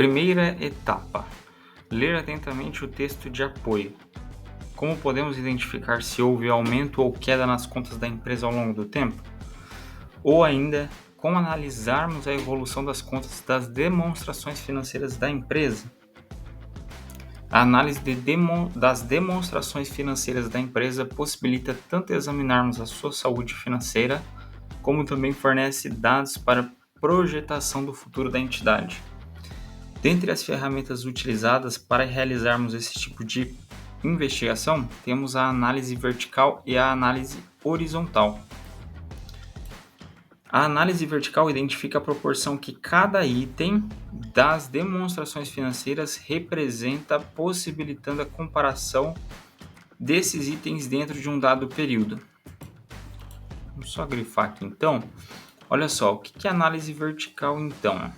Primeira etapa: ler atentamente o texto de apoio. Como podemos identificar se houve aumento ou queda nas contas da empresa ao longo do tempo? Ou ainda, como analisarmos a evolução das contas das demonstrações financeiras da empresa? A análise das demonstrações financeiras da empresa possibilita tanto examinarmos a sua saúde financeira, como também fornece dados para projetação do futuro da entidade. Dentre as ferramentas utilizadas para realizarmos esse tipo de investigação, temos a análise vertical e a análise horizontal. A análise vertical identifica a proporção que cada item das demonstrações financeiras representa, possibilitando a comparação desses itens dentro de um dado período. Vamos só grifar aqui então. Olha só, o que é análise vertical então?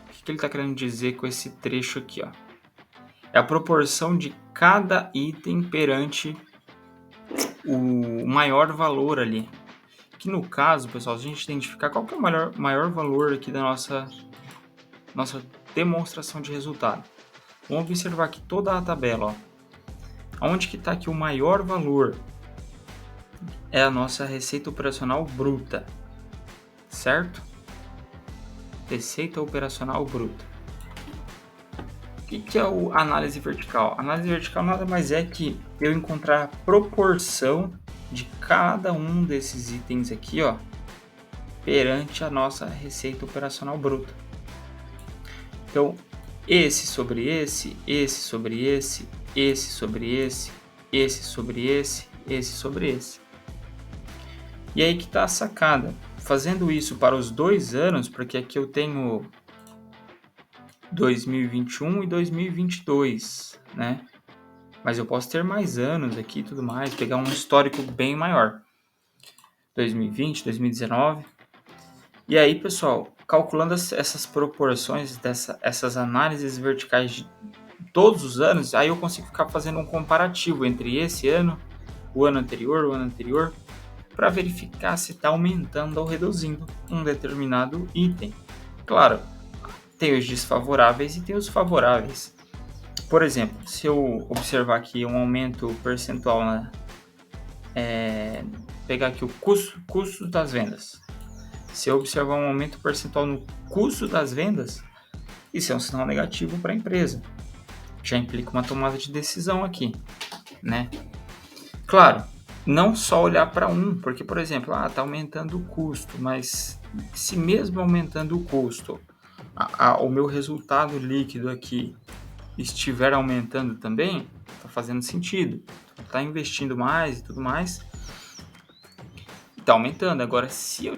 O que ele está querendo dizer com esse trecho aqui, ó? É a proporção de cada item perante o maior valor ali. Que no caso, pessoal, a gente identificar qual que é o maior valor aqui da nossa demonstração de resultado. Vamos observar aqui toda a tabela, ó. Onde que está aqui o maior valor? É a nossa receita operacional bruta, certo? Receita operacional bruta. O que é a análise vertical? A análise vertical nada mais é que eu encontrar a proporção de cada um desses itens aqui, ó, perante a nossa receita operacional bruta. Então, esse sobre esse, esse sobre esse, esse sobre esse, esse sobre esse, esse sobre esse. E aí que está a sacada. Fazendo isso para os 2 anos, porque aqui eu tenho 2021 e 2022, né? Mas eu posso ter mais anos aqui e tudo mais, pegar um histórico bem maior. 2020, 2019. E aí, pessoal, calculando essas proporções, essas análises verticais de todos os anos, aí eu consigo ficar fazendo um comparativo entre esse ano, o ano anterior, para verificar se está aumentando ou reduzindo um determinado item. Claro, tem os desfavoráveis e tem os favoráveis. Por exemplo, se eu observar aqui um aumento percentual, pegar aqui o custo das vendas. Se eu observar um aumento percentual no custo das vendas, isso é um sinal negativo para a empresa. Já implica uma tomada de decisão aqui, né? Claro, não só olhar para porque, por exemplo, está aumentando o custo, mas se mesmo aumentando o custo, o meu resultado líquido aqui estiver aumentando também, está fazendo sentido. Está investindo mais e tudo mais, está aumentando. Agora, se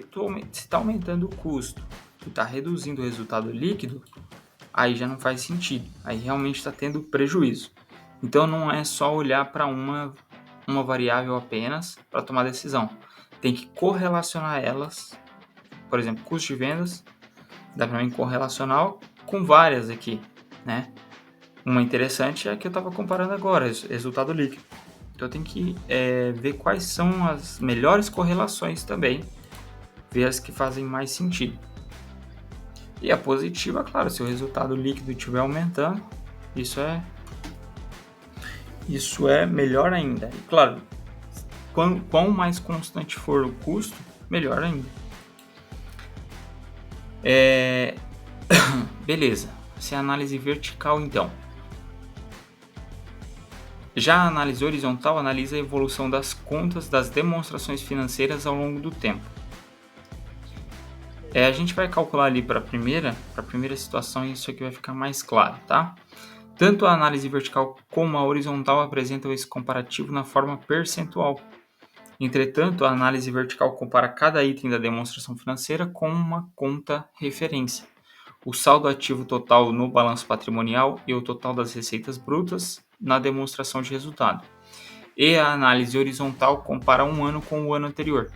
está aumentando o custo e está reduzindo o resultado líquido, aí já não faz sentido. Aí realmente está tendo prejuízo. Então, não é só olhar para uma variável apenas para tomar decisão. Tem que correlacionar elas. Por exemplo, custo de vendas, dá para mim correlacionar com várias aqui, né? Uma interessante é a que eu estava comparando agora, resultado líquido. Então, eu tenho que ver quais são as melhores correlações também, ver as que fazem mais sentido. E a positiva, claro, se o resultado líquido estiver aumentando, isso é melhor ainda. E claro, quão mais constante for o custo, melhor ainda. Beleza, essa é a análise vertical então. Já a análise horizontal analisa a evolução das contas das demonstrações financeiras ao longo do tempo. A gente vai calcular ali para a primeira situação e isso aqui vai ficar mais claro, tá? Tanto a análise vertical como a horizontal apresentam esse comparativo na forma percentual. Entretanto, a análise vertical compara cada item da demonstração financeira com uma conta referência. O saldo ativo total no balanço patrimonial e o total das receitas brutas na demonstração de resultado. E a análise horizontal compara um ano com o ano anterior.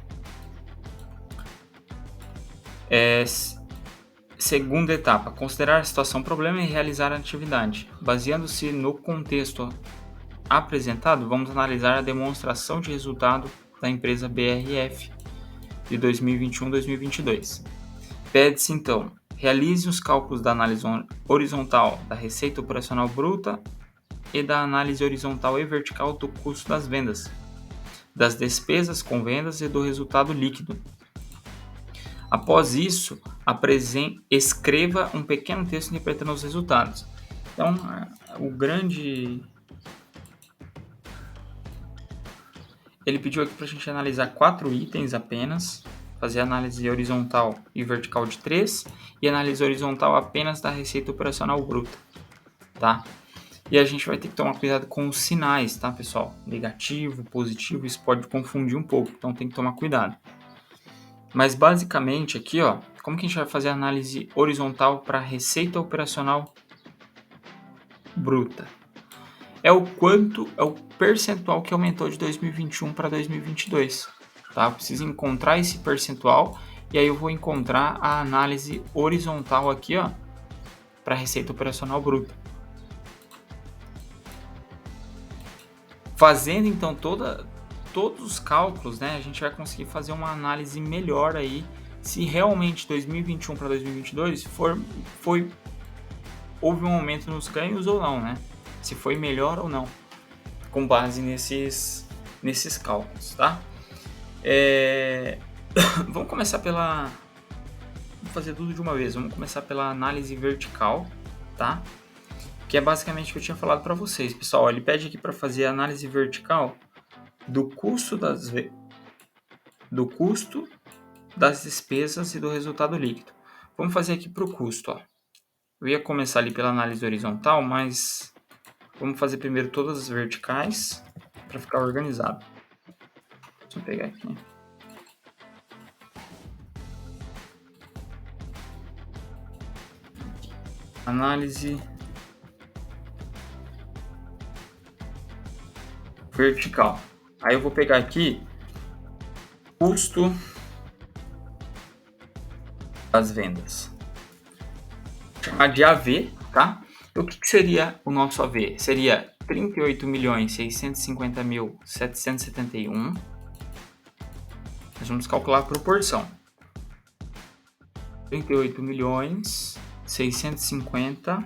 Segunda etapa, considerar a situação problema e realizar a atividade. Baseando-se no contexto apresentado, vamos analisar a demonstração de resultado da empresa BRF de 2021-2022. Pede-se então Realize os cálculos da análise horizontal da receita operacional bruta e da análise horizontal e vertical do custo das vendas, das despesas com vendas e do resultado líquido. Após isso, escreva um pequeno texto interpretando os resultados. Então, ele pediu aqui para a gente analisar 4 itens apenas, fazer análise horizontal e vertical de 3 e análise horizontal apenas da receita operacional bruta, tá? E a gente vai ter que tomar cuidado com os sinais, tá, pessoal? Negativo, positivo, isso pode confundir um pouco, então tem que tomar cuidado. Mas basicamente aqui, ó, como que a gente vai fazer a análise horizontal para receita operacional bruta? É o percentual que aumentou de 2021 para 2022, tá? Eu preciso encontrar esse percentual e aí eu vou encontrar a análise horizontal aqui, ó, para receita operacional bruta. Fazendo então todos os cálculos, né, a gente vai conseguir fazer uma análise melhor aí se realmente 2021 para 2022 houve um aumento nos ganhos ou não, né? Se foi melhor ou não, com base nesses cálculos, tá? Vamos começar vamos fazer tudo de uma vez. Vamos começar pela análise vertical, tá? Que é basicamente o que eu tinha falado para vocês, pessoal. Ele pede aqui para fazer a análise vertical do custo das despesas e do resultado líquido. Vamos fazer aqui para o custo, ó. Eu ia começar ali pela análise horizontal, mas vamos fazer primeiro todas as verticais para ficar organizado. Deixa eu pegar aqui. Análise vertical. Aí eu vou pegar aqui custo das vendas. Vou chamar de AV, tá? O que seria o nosso AV? Seria 38.650.771. Nós vamos calcular a proporção. 38.650.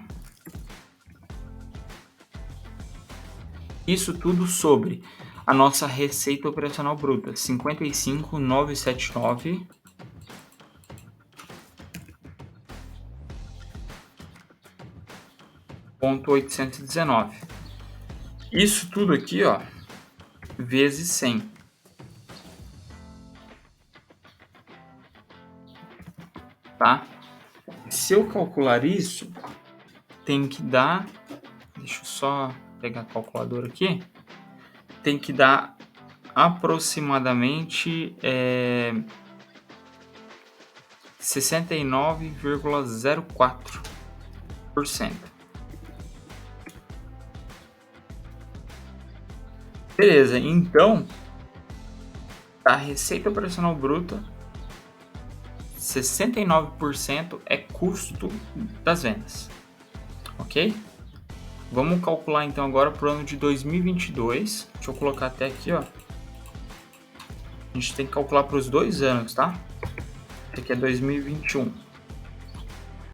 Isso tudo sobre a nossa receita operacional bruta, 55.979.819. Isso tudo aqui, ó, vezes 100. Tá? Se eu calcular isso, tem que dar... Deixa eu só pegar a calculadora aqui. Tem que dar aproximadamente 69,04%. Beleza, então a receita operacional bruta, 69% é custo das vendas, ok? Vamos calcular então agora para o ano de 2022. Deixa eu colocar até aqui, ó. A gente tem que calcular para os 2 anos, tá? Esse aqui é 2021.